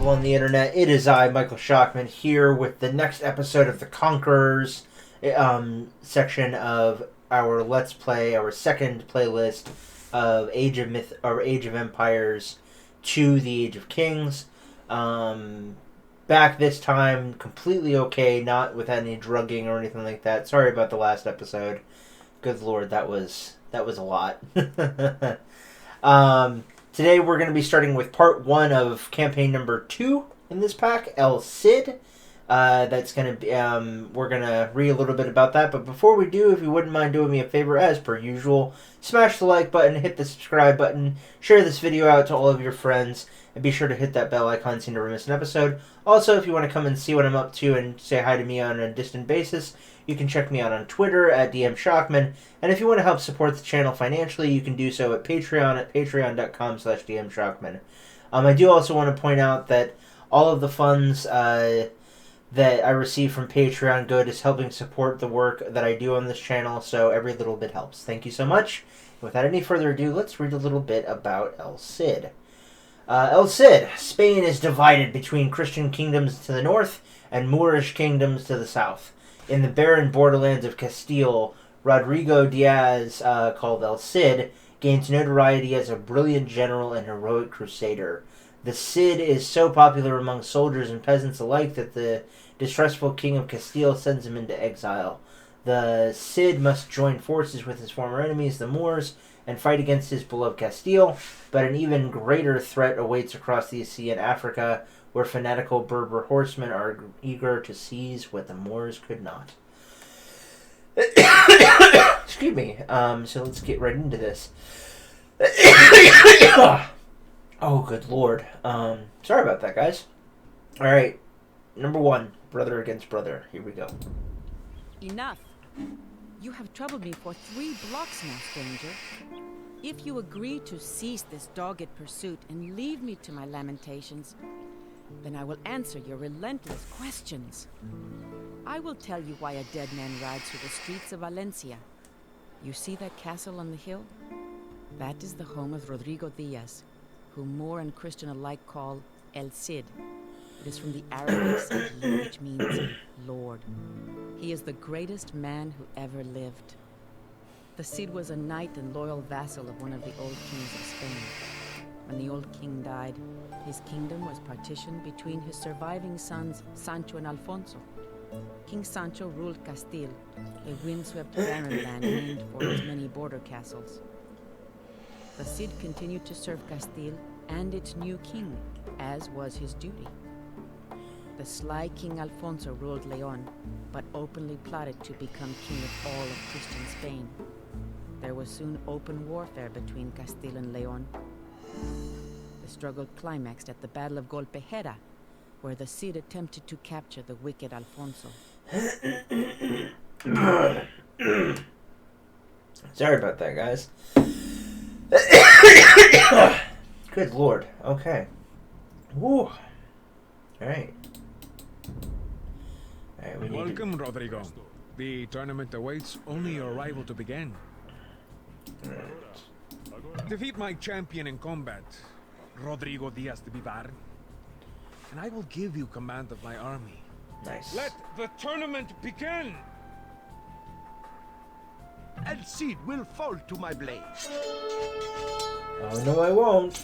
people on the internet. It is I, Michael Shockman, here with the next episode of the Conquerors section of our Let's Play, our second playlist of Age of Empires to the Age of Kings. Back this time, completely okay, not with any drugging or anything like that. Sorry about the last episode. Good lord, that was a lot. Today we're going to be starting with part 1 of campaign number 2 in this pack, El Cid. That's going to be, we're going to read a little bit about that, but before we do, if you wouldn't mind doing me a favor as per usual, smash the like button, hit the subscribe button, share this video out to all of your friends, and be sure to hit that bell icon so you never miss an episode. Also, if you want to come and see what I'm up to and say hi to me on a distant basis, you can check me out on Twitter at DMShockman, and if you want to help support the channel financially, you can do so at Patreon at patreon.com/DMShockman. I do also want to point out that all of the funds that I receive from Patreon go to helping support the work that I do on this channel, so every little bit helps. Thank you so much. Without any further ado, let's read a little bit about El Cid. El Cid. Spain is divided between Christian kingdoms to the north and Moorish kingdoms to the south. In the barren borderlands of Castile, Rodrigo Diaz, called El Cid, gains notoriety as a brilliant general and heroic crusader. The Cid is so popular among soldiers and peasants alike that the distrustful king of Castile sends him into exile. The Cid must join forces with his former enemies, the Moors, and fight against his beloved Castile, but an even greater threat awaits across the sea in Africa, where fanatical Berber horsemen are eager to seize what the Moors could not. Excuse me. So let's get right into this. Oh, good lord. Sorry about that, guys. Alright. Number 1. Brother against brother. Here we go. Enough. You have troubled me for 3 blocks now, stranger. If you agree to cease this dogged pursuit and leave me to my lamentations, then I will answer your relentless questions. I will tell you why a dead man rides through the streets of Valencia. You see that castle on the hill? That is the home of Rodrigo Diaz, whom Moor and Christian alike call El Cid. It is from the Arabic Cid, which means Lord. He is the greatest man who ever lived. The Cid was a knight and loyal vassal of one of the old kings of Spain. When the old king died, his kingdom was partitioned between his surviving sons, Sancho and Alfonso. King Sancho ruled Castile, a windswept barren land named for its many border castles. The Cid continued to serve Castile and its new king, as was his duty. The sly King Alfonso ruled Leon, but openly plotted to become king of all of Christian Spain. There was soon open warfare between Castile and Leon. The struggle climaxed at the Battle of Golpejera, where the Cid attempted to capture the wicked Alfonso. Sorry about that, guys. Good lord. Okay. Woo. Alright. Welcome, Rodrigo. The tournament awaits only your arrival to begin. Defeat my champion in combat, Rodrigo Diaz de Vivar, and I will give you command of my army. Nice. Let the tournament begin! El Cid will fall to my blade. Oh, no, I won't.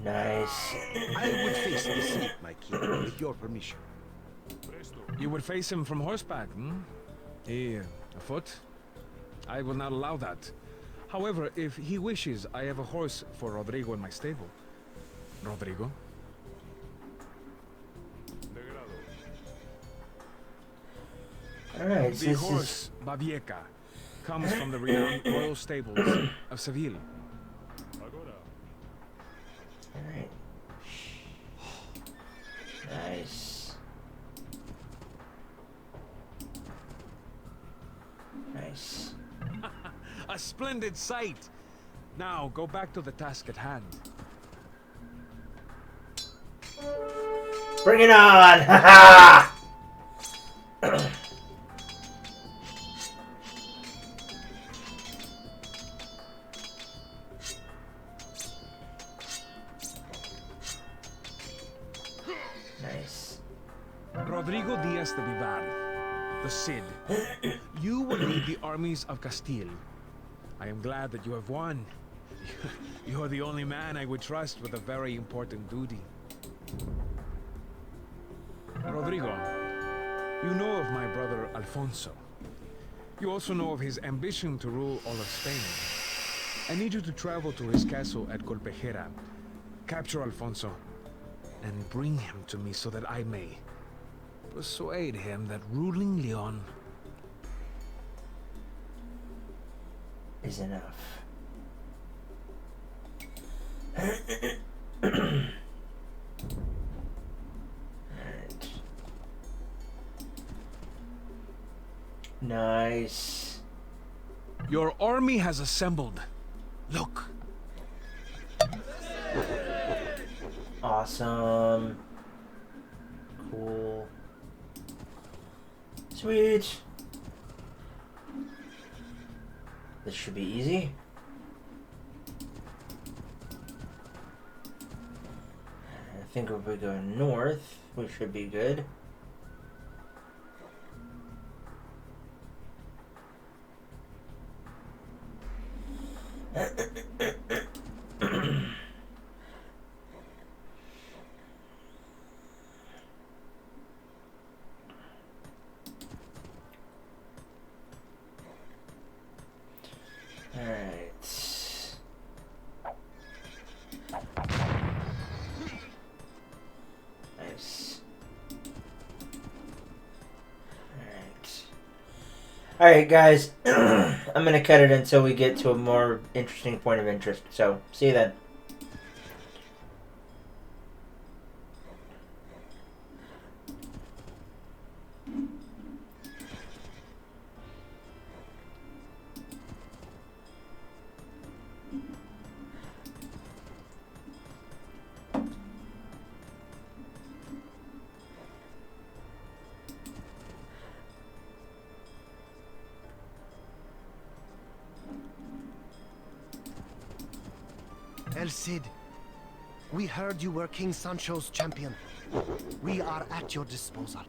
Nice. I would face the Cid, my king, with your permission. You would face him from horseback, hmm? Afoot? I will not allow that. However, if he wishes, I have a horse for Rodrigo in my stable. Rodrigo? Alright, The horse, Babieca, comes from the renowned royal stables of Seville. Alright. Nice. Nice. A splendid sight! Now, go back to the task at hand. Bring it on! Ha Rodrigo Diaz de Vivar, the Cid. You will lead the armies of Castile. I am glad that you have won. You are the only man I would trust with a very important duty. Rodrigo, you know of my brother Alfonso. You also know of his ambition to rule all of Spain. I need you to travel to his castle at Colpejera, capture Alfonso, and bring him to me so that I may persuade him that ruling Leon is enough. Alright. Nice. Your army has assembled. Look. Awesome. Cool. Sweet. This should be easy. I think if we go north, we should be good. Alright guys, I'm going to cut it until we get to a more interesting point of interest. So, see you then. El Cid, we heard you were King Sancho's champion. We are at your disposal.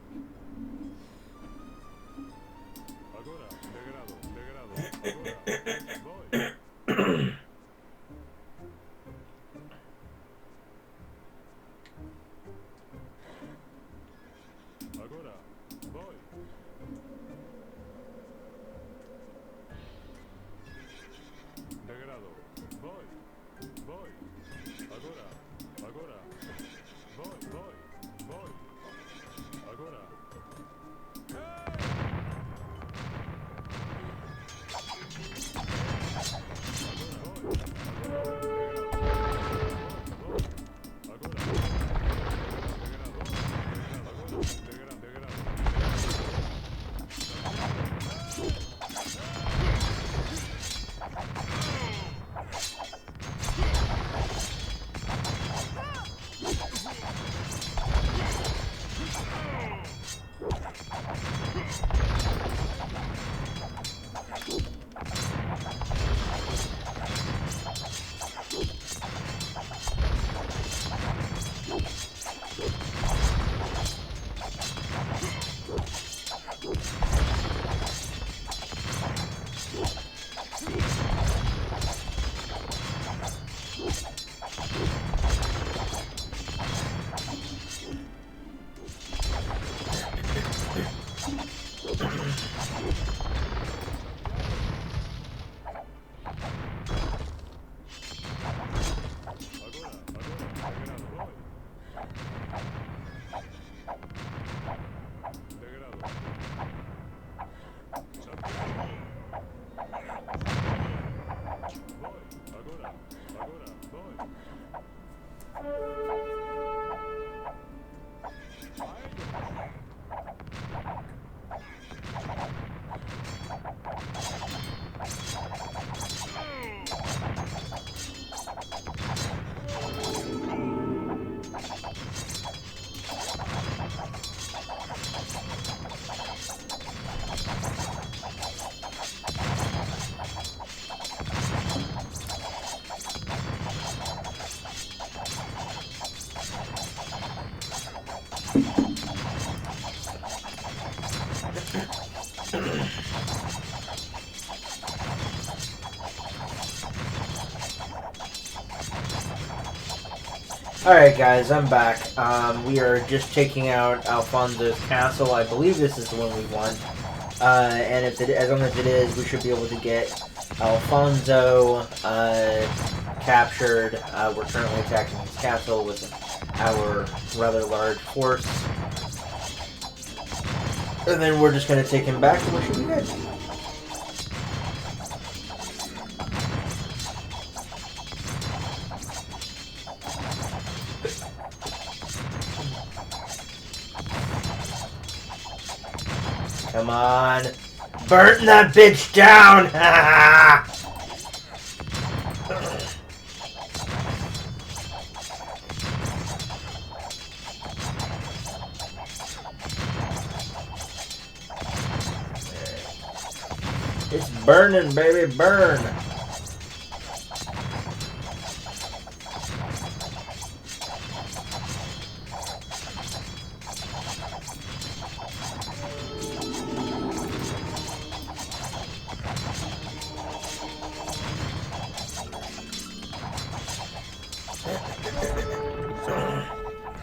Alright guys, I'm back. We are just taking out Alfonso's castle. I believe this is the one we want. And if as long as it is, we should be able to get Alfonso captured. We're currently attacking his castle with our rather large force. And then we're just going to take him back and we should be good. Come on. Burn that bitch down! It's burning, baby, burn!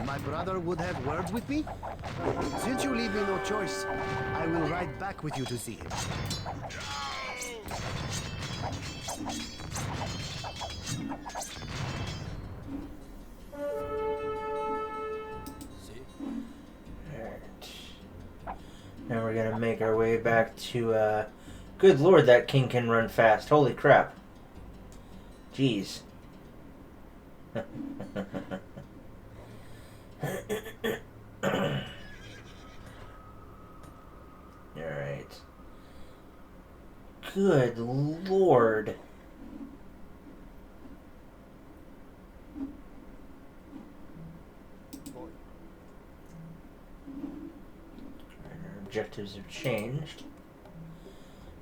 My brother would have words with me? Since you leave me no choice, I will ride back with you to see him. Now we're gonna make our way back to, good lord, that king can run fast. Holy crap. Jeez. Alright. Good lord. Our objectives have changed.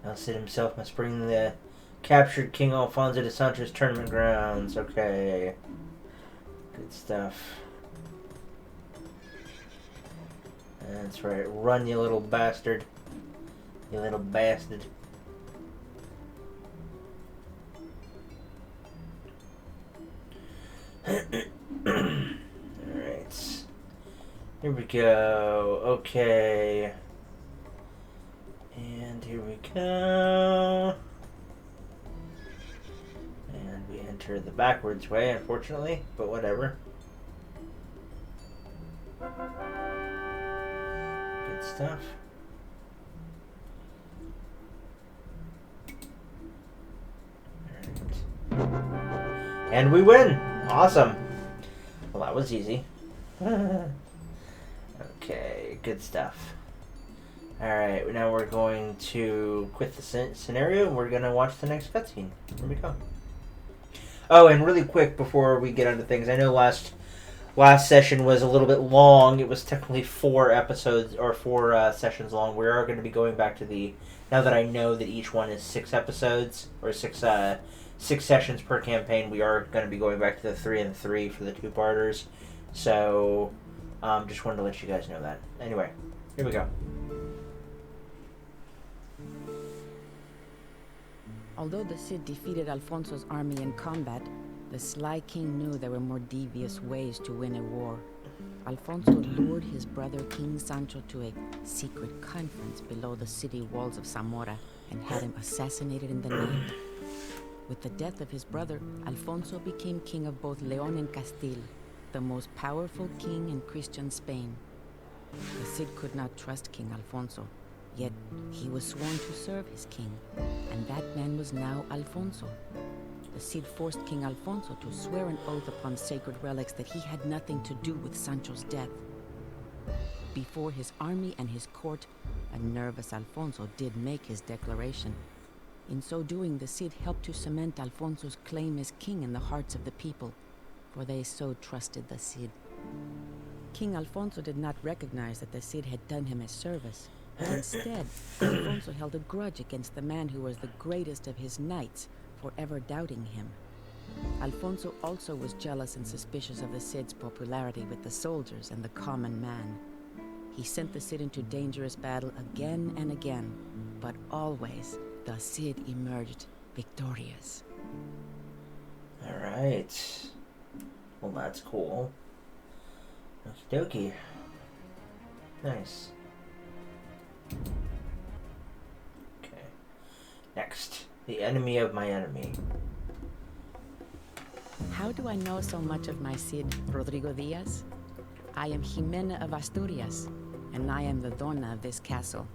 Now Cid himself must bring the captured King Alfonso de Sancho's tournament grounds. Okay. Good stuff. That's right. Run, you little bastard. You little bastard. Alright. Here we go. Okay. And here we go. And we enter the backwards way, unfortunately, but whatever. Good stuff. Alright. And we win! Awesome. Well, that was easy. Okay, good stuff. Alright, now we're going to quit the scenario and we're going to watch the next cutscene. Here we go. Oh, and really quick before we get onto things, I know last session was a little bit long. It was technically 4 episodes or 4 sessions long. We are going to be going back to the, now that I know that each one is 6 episodes or 6 sessions per campaign, we are going to be going back to the 3 and 3 for the 2-parters. So, just wanted to let you guys know that. Anyway, here we go. Although the Cid defeated Alfonso's army in combat, the sly king knew there were more devious ways to win a war. Alfonso lured his brother King Sancho to a secret conference below the city walls of Zamora and had him assassinated in the night. With the death of his brother, Alfonso became king of both Leon and Castile, the most powerful king in Christian Spain. The Cid could not trust King Alfonso, yet he was sworn to serve his king, and that man was now Alfonso. The Cid forced King Alfonso to swear an oath upon sacred relics that he had nothing to do with Sancho's death. Before his army and his court, a nervous Alfonso did make his declaration. In so doing, the Cid helped to cement Alfonso's claim as king in the hearts of the people, for they so trusted the Cid. King Alfonso did not recognize that the Cid had done him a service. Instead, Alfonso held a grudge against the man who was the greatest of his knights for ever doubting him. Alfonso also was jealous and suspicious of the Cid's popularity with the soldiers and the common man. He sent the Cid into dangerous battle again and again, but always the Cid emerged victorious. Alright. Well, that's cool. Okie dokie. Nice. Okay. Next. The enemy of my enemy. How do I know so much of my Cid, Rodrigo Diaz? I am Jimena of Asturias, and I am the dona of this castle.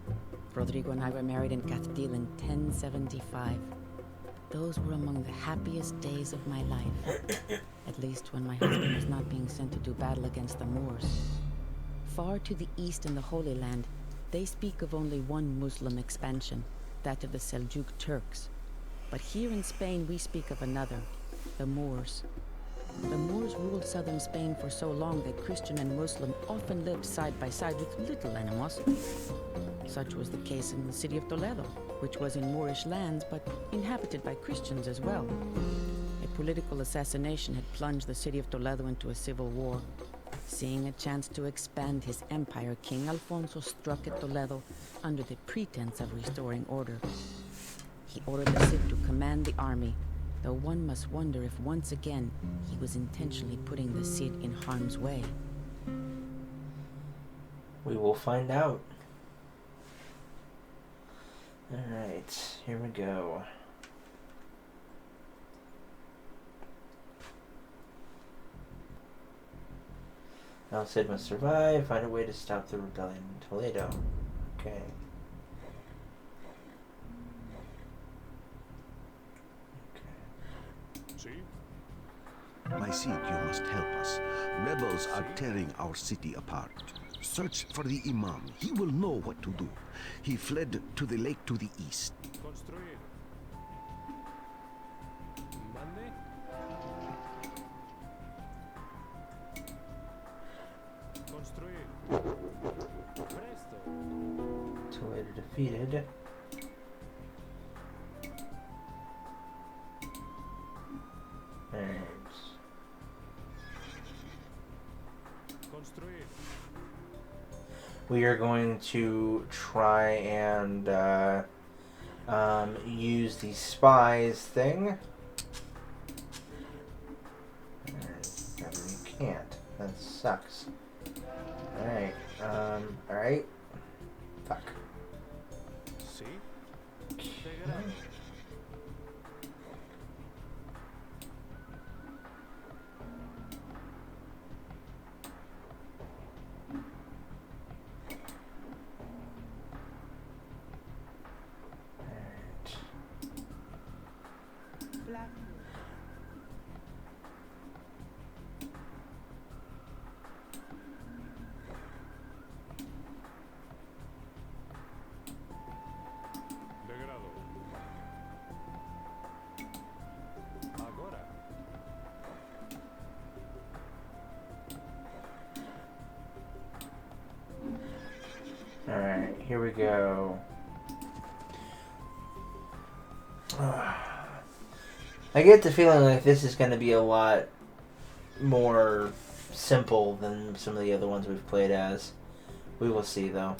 Rodrigo and I were married in Castile in 1075. Those were among the happiest days of my life. At least when my husband was not being sent to do battle against the Moors. Far to the east in the Holy Land, they speak of only one Muslim expansion, that of the Seljuk Turks. But here in Spain we speak of another, the Moors. The Moors ruled southern Spain for so long that Christian and Muslim often lived side by side with little animosity. Such was the case in the city of Toledo, which was in Moorish lands but inhabited by Christians as well. A political assassination had plunged the city of Toledo into a civil war. Seeing a chance to expand his empire, King Alfonso struck at Toledo under the pretense of restoring order. He ordered the Cid to command the army, though one must wonder if once again he was intentionally putting the Cid in harm's way. We will find out. Alright, here we go. El Cid must survive, find a way to stop the rebellion in Toledo. Okay. My Cid, you must help us. Rebels are tearing our city apart. Search for the Imam. He will know what to do. He fled to the lake to the east. Construir. Mande. Construir. Presto. Toledo defeated. Alright. Construir. We are going to try and use the spies thing. Alright, we can't. That sucks. Alright, alright. Fuck. Sí. Alright, here we go. I get the feeling like this is going to be a lot more simple than some of the other ones we've played as. We will see, though.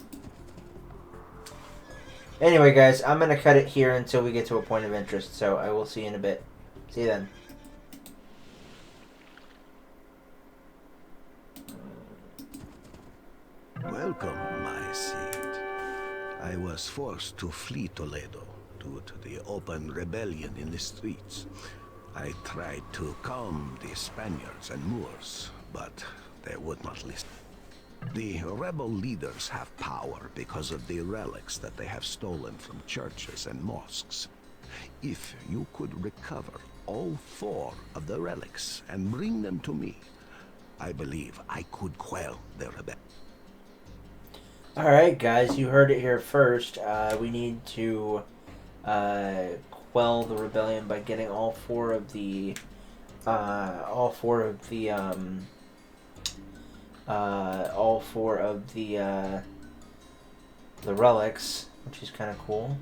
Anyway, guys, I'm going to cut it here until we get to a point of interest, so I will see you in a bit. See you then. Welcome, my Cid. I was forced to flee Toledo due to the open rebellion in the streets. I tried to calm the Spaniards and Moors, but they would not listen. The rebel leaders have power because of the relics that they have stolen from churches and mosques. If you could recover all 4 of the relics and bring them to me, I believe I could quell the rebellion. Alright, guys, you heard it here first. We need to quell the rebellion by getting all 4 of the relics, which is kind of cool.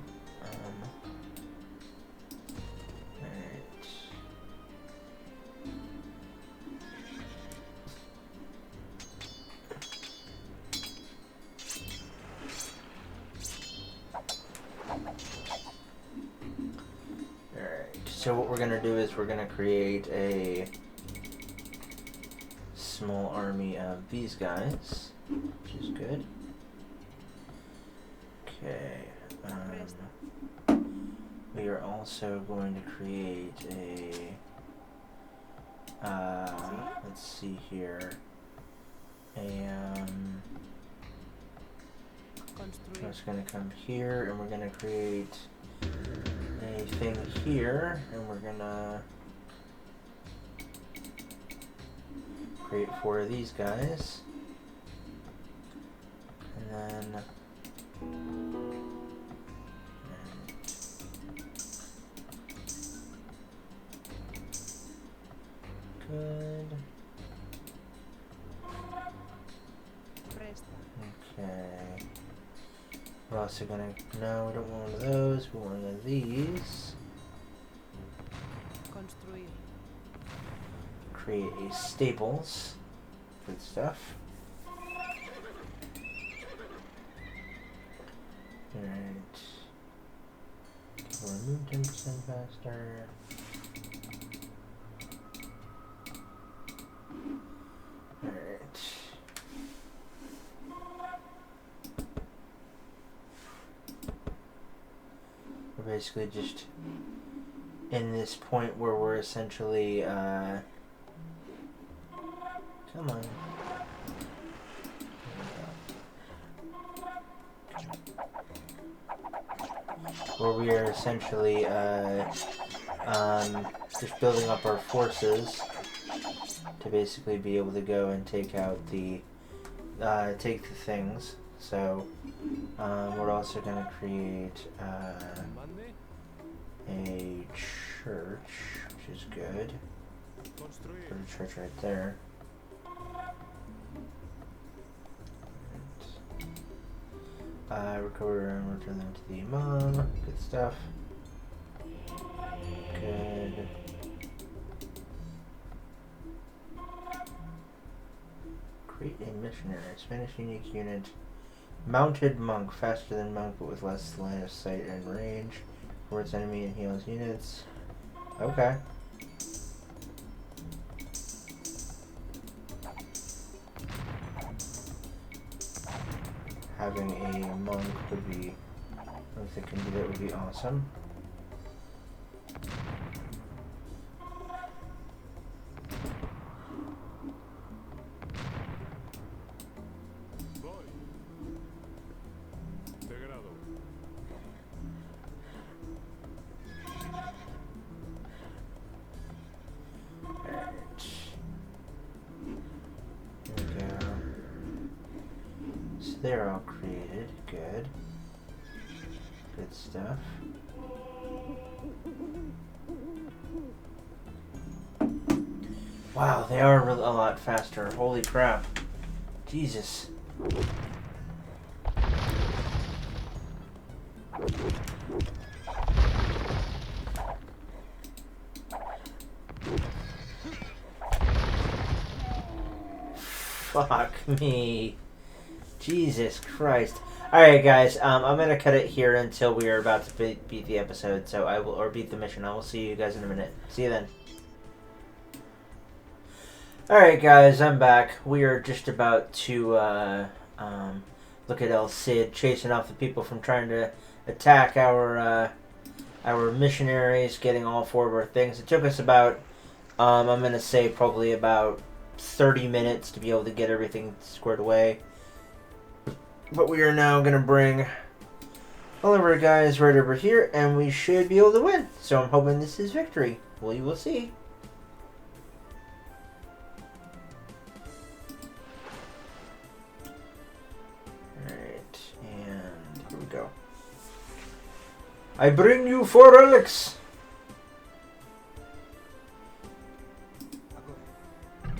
So what we're going to do is we're going to create a small army of these guys, which is good. Okay. We are also going to create a. Let's see here. It's going to come here, and we're going to create a thing here, and we're going to create 4 of these guys, and then good. Okay. We're also gonna. No, we don't want one of those. We want one of these. Create a staples. Good stuff. Alright. We'll remove 10% faster. Alright. We're basically just in this point where we're essentially, come on. Where we are essentially just building up our forces to basically be able to go and take out the take the things. So we're also going to create a church, which is good. Put a church right there. Recover and return them to the imam. Good stuff. Good. Create a missionary. Spanish unique unit. Mounted monk. Faster than monk but with less line of sight and range. Forwards enemy and heals units. Okay. Having a monk would be, if they can do that, would be awesome. They're all created. Good. Good stuff. Wow, they are a lot faster. Holy crap. Jesus. Fuck me. Jesus Christ. Alright guys, I'm gonna cut it here until we are about to beat the episode, so I will, or beat the mission. I will see you guys in a minute. See you then. Alright guys, I'm back. We are just about to look at El Cid chasing off the people from trying to attack our missionaries, getting all 4 of our things. It took us about, I'm gonna say probably about 30 minutes to be able to get everything squared away. But we are now going to bring all of our guys right over here, and we should be able to win. So I'm hoping this is victory. Well, you will see. Alright, and here we go. I bring you 4 relics.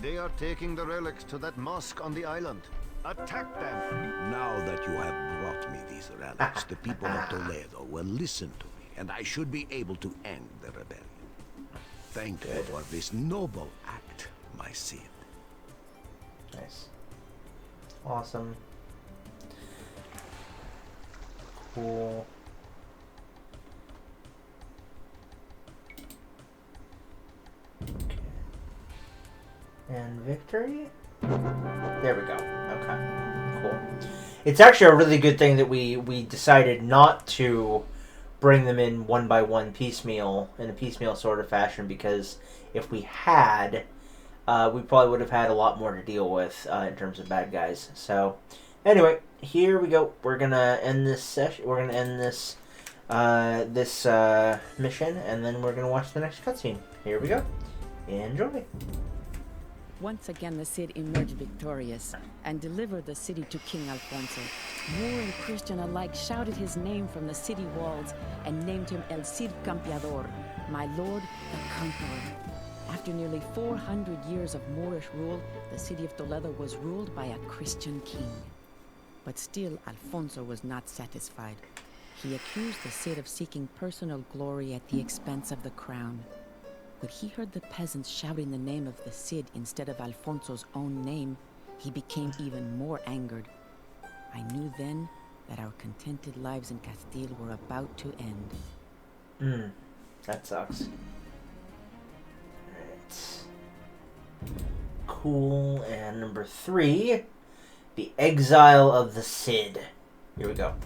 They are taking the relics to that mosque on the island. Attack them! Now that you have brought me these relics, the people of Toledo will listen to me, and I should be able to end the rebellion. Thank you for this noble act, my Cid. Nice. Awesome. Cool. Okay. And victory? There we go. Okay. Cool. It's actually a really good thing that we decided not to bring them in one by one piecemeal, in a piecemeal sort of fashion, because if we had, we probably would have had a lot more to deal with in terms of bad guys. So, anyway, here we go. We're gonna end this session. We're gonna end this mission, and then we're gonna watch the next cutscene. Here we go. Enjoy. Once again, the Cid emerged victorious and delivered the city to King Alfonso. Moor and Christian alike shouted his name from the city walls and named him El Cid Campeador, my lord, the conqueror. After nearly 400 years of Moorish rule, the city of Toledo was ruled by a Christian king. But still, Alfonso was not satisfied. He accused the Cid of seeking personal glory at the expense of the crown. When he heard the peasants shouting the name of the Cid instead of Alfonso's own name, he became even more angered. I knew then that our contented lives in Castile were about to end. That sucks. Alright. Cool. And number 3, the Exile of the Cid. Here we go.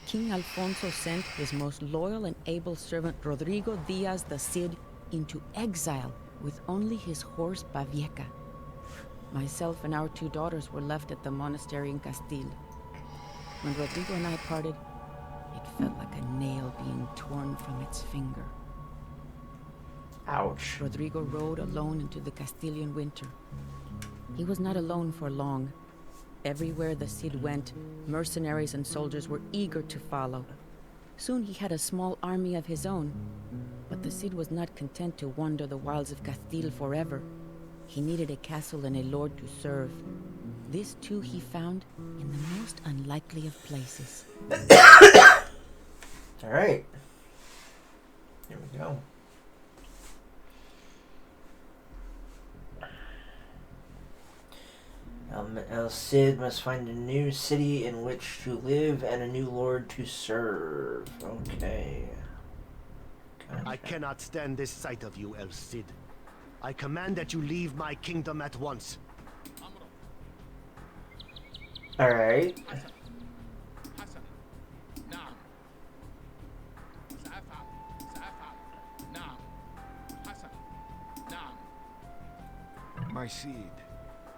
King Alfonso sent his most loyal and able servant Rodrigo Diaz the Cid into exile with only his horse Bavieca. Myself and our 2 daughters were left at the monastery in Castile. When Rodrigo and I parted, it felt like a nail being torn from its finger. Ouch. Rodrigo rode alone into the Castilian winter. He was not alone for long. Everywhere the Cid went, mercenaries and soldiers were eager to follow. Soon he had a small army of his own. But the Cid was not content to wander the wilds of Castile forever. He needed a castle and a lord to serve. This too he found in the most unlikely of places. Alright. Here we go. El Cid must find a new city in which to live and a new lord to serve. Okay. Gotcha. I cannot stand this sight of you, El Cid. I command that you leave my kingdom at once. Alright. My Cid,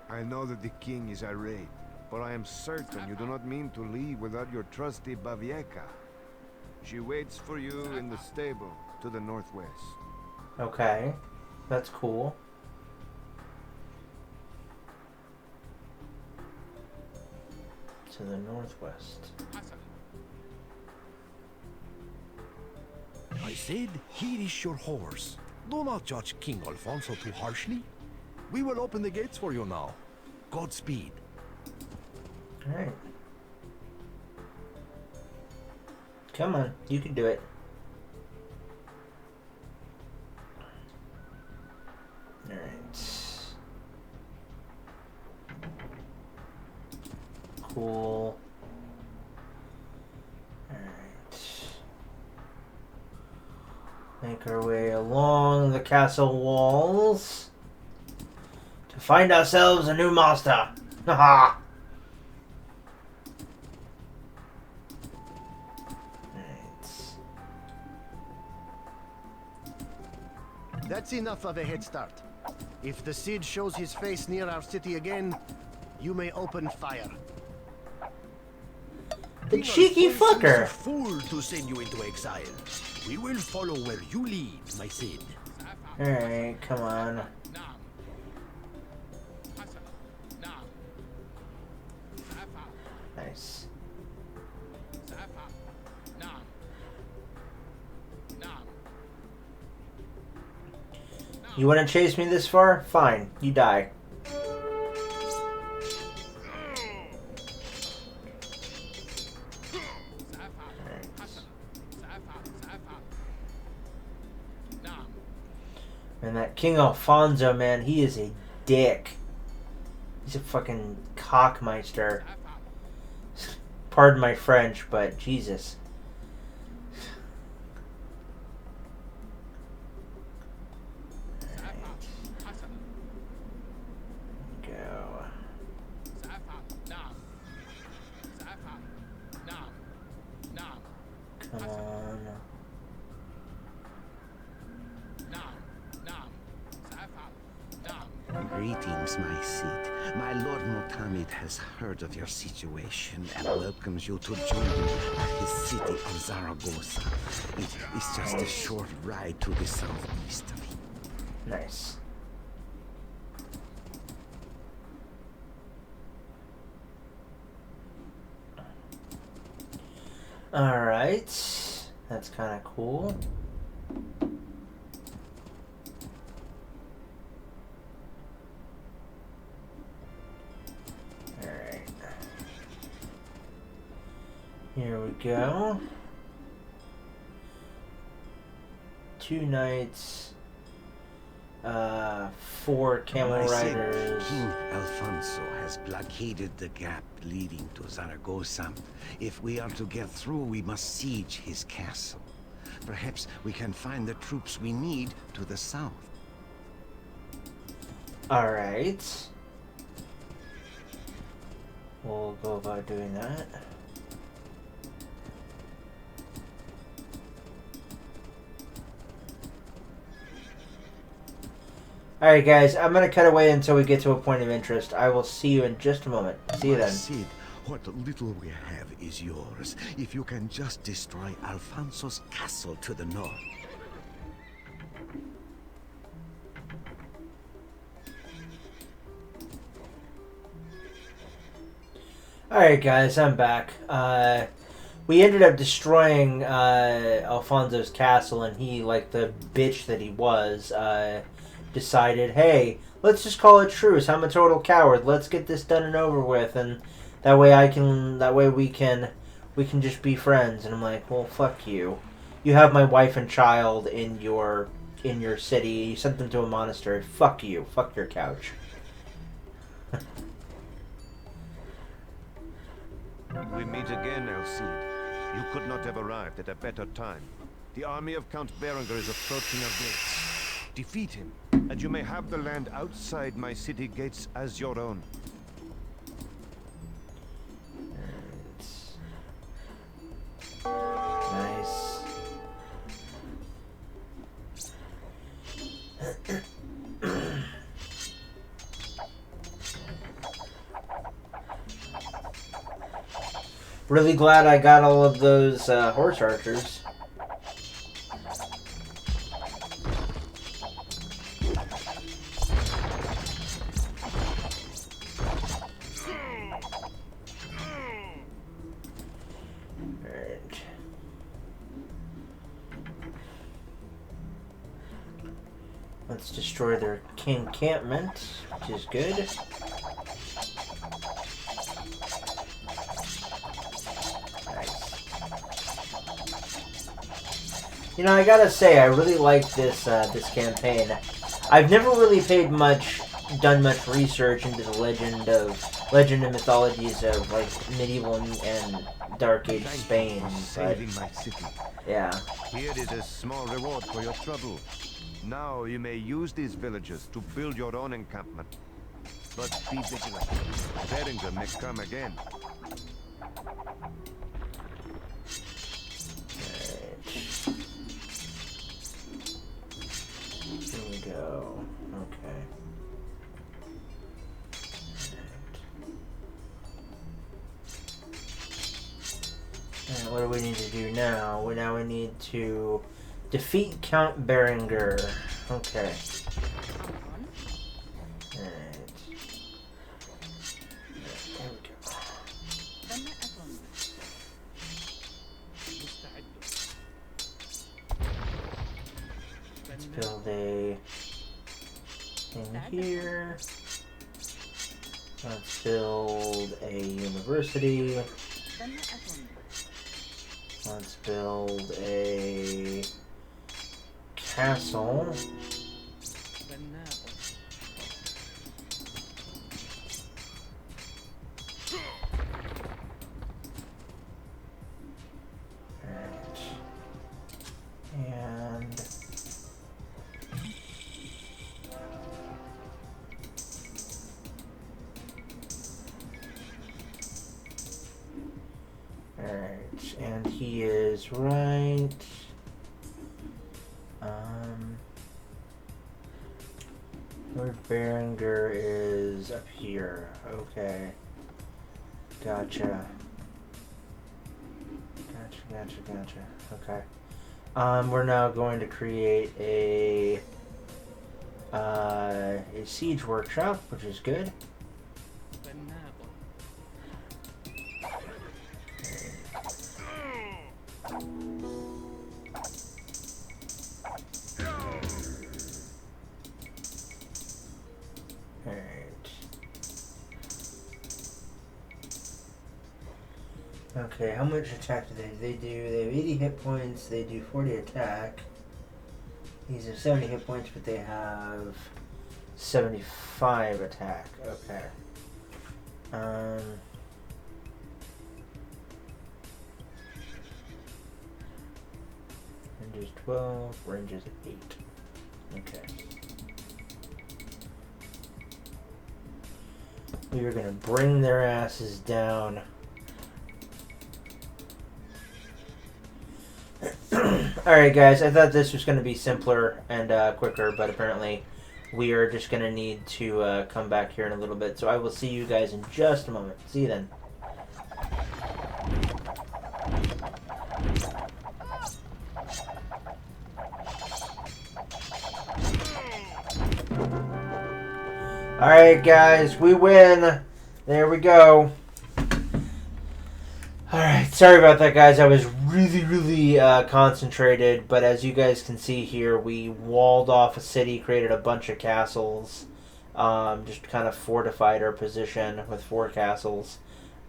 I know that the king is irate, but I am certain you do not mean to leave without your trusty Bavieca. She waits for you in the stable to the northwest. Okay. That's cool. To the northwest. I said, here is your horse. Do not judge King Alfonso too harshly. We will open the gates for you now. Godspeed. Alright. Come on, you can do it. Alright. Cool. Alright. Make our way along the castle walls to find ourselves a new master. Haha! That's enough of a head start. If the Cid shows his face near our city again, you may open fire. The cheeky fucker! Is a fool to send you into exile. We will follow where you lead, my Cid. Alright, come on. Nice. You want to chase me this far? Fine, you die. And that King Alfonso, man, he is a dick. He's a fucking cockmeister. Pardon my French, but Jesus. Greetings, my Cid. My Lord Motamid has heard of your situation and welcomes you to join him at his city of Zaragoza. It is just a short ride to the southeast of him. Nice. Alright. That's kind of cool. Alright. Here we go. 2 knights. 4 camel riders. King Alfonso has blockaded the gap leading to Zaragoza. If we are to get through, we must siege his castle. Perhaps we can find the troops we need to the south. Alright. We'll go about doing that. Alright guys, I'm going to cut away until we get to a point of interest. I will see you in just a moment. See you then. Cid, what little we have is yours, if you can just destroy Alfonso's castle to the north. Alright guys, I'm back. We ended up destroying Alfonso's castle, and he, like the bitch that he was, decided, hey, let's just call it truce. I'm a total coward. Let's get this done and over with, and that way we can just be friends. And I'm like, well, fuck you. You have my wife and child in your city. You sent them to a monastery. Fuck you. Fuck your couch. We meet again, El Cid. You could not have arrived at a better time. The army of Count Berengar is approaching our gates. Defeat him, and you may have the land outside my city gates as your own. Nice. Really glad I got all of those horse archers. Let's destroy their encampment, which is good. You know, I gotta say, I really like this this campaign. I've never really done much research into the legend and mythologies of like medieval and Dark Age Spain. Thank you for saving my city. Yeah. Here is a small reward for your trouble. Now you may use these villages to build your own encampment. But be vigilant. Berengar may come again. Here we go. Okay. And what do we need to do now? Now we need to defeat Count Berengar. Okay. Alright. There we go. Let's build a thing here. Let's build a university. Let's build a castle. Alright. And alright, and he is right. Lord Berenger is up here. Okay. Gotcha. Gotcha. Okay. We're now going to create a siege workshop, which is good. Okay, how much attack do they do? They have 80 hit points, they do 40 attack. These have 70 hit points, but they have 75 attack. Okay. Range is 12, range is 8. Okay. We are going to bring their asses down. Alright guys, I thought this was going to be simpler and quicker, but apparently we are just going to need to come back here in a little bit. So I will see you guys in just a moment. See you then. Alright guys, we win. There we go. Alright, sorry about that guys. I was really concentrated, but as you guys can see here, we walled off a city, created a bunch of castles, just kind of fortified our position with 4 castles,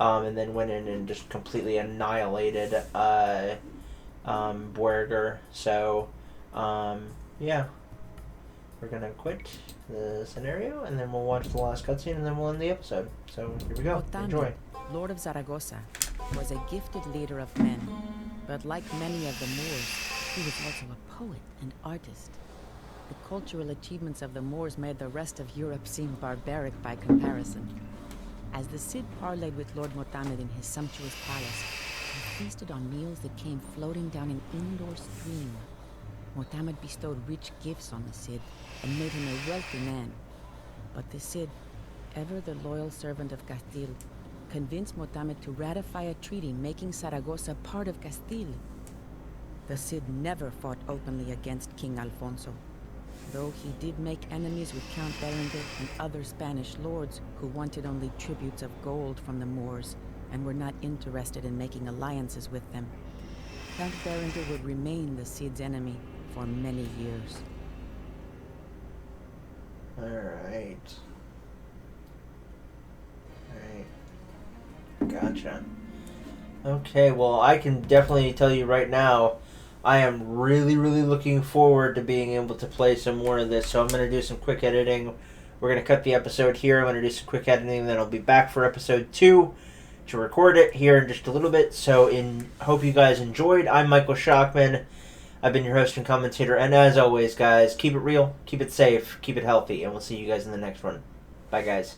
and then went in and just completely annihilated Buerger. So, yeah. We're going to quit the scenario, and then we'll watch the last cutscene, and then we'll end the episode. So, here we go. Enjoy. Lord of Zaragoza, was a gifted leader of men, but like many of the Moors, he was also a poet and artist. The cultural achievements of the Moors made the rest of Europe seem barbaric by comparison. As the Cid parleyed with Lord Motamed in his sumptuous palace, he feasted on meals that came floating down an indoor stream. Motamed bestowed rich gifts on the Cid and made him a wealthy man. But the Cid, ever the loyal servant of Castile, convinced Motamed to ratify a treaty making Saragossa part of Castile. The Cid never fought openly against King Alfonso, though he did make enemies with Count Berenger and other Spanish lords who wanted only tributes of gold from the Moors and were not interested in making alliances with them. Count Berenger would remain the Cid's enemy for many years. Alright. Gotcha. Okay, well, I can definitely tell you right now, I am really looking forward to being able to play some more of this. So I'm going to do some quick editing. We're going to cut the episode here. I'm going to do some quick editing, then I'll be back for episode 2 to record it here in just a little bit. So hope you guys enjoyed. I'm Michael Shockman. I've been your host and commentator. And as always, guys, keep it real, keep it safe, keep it healthy, and we'll see you guys in the next one. Bye, guys.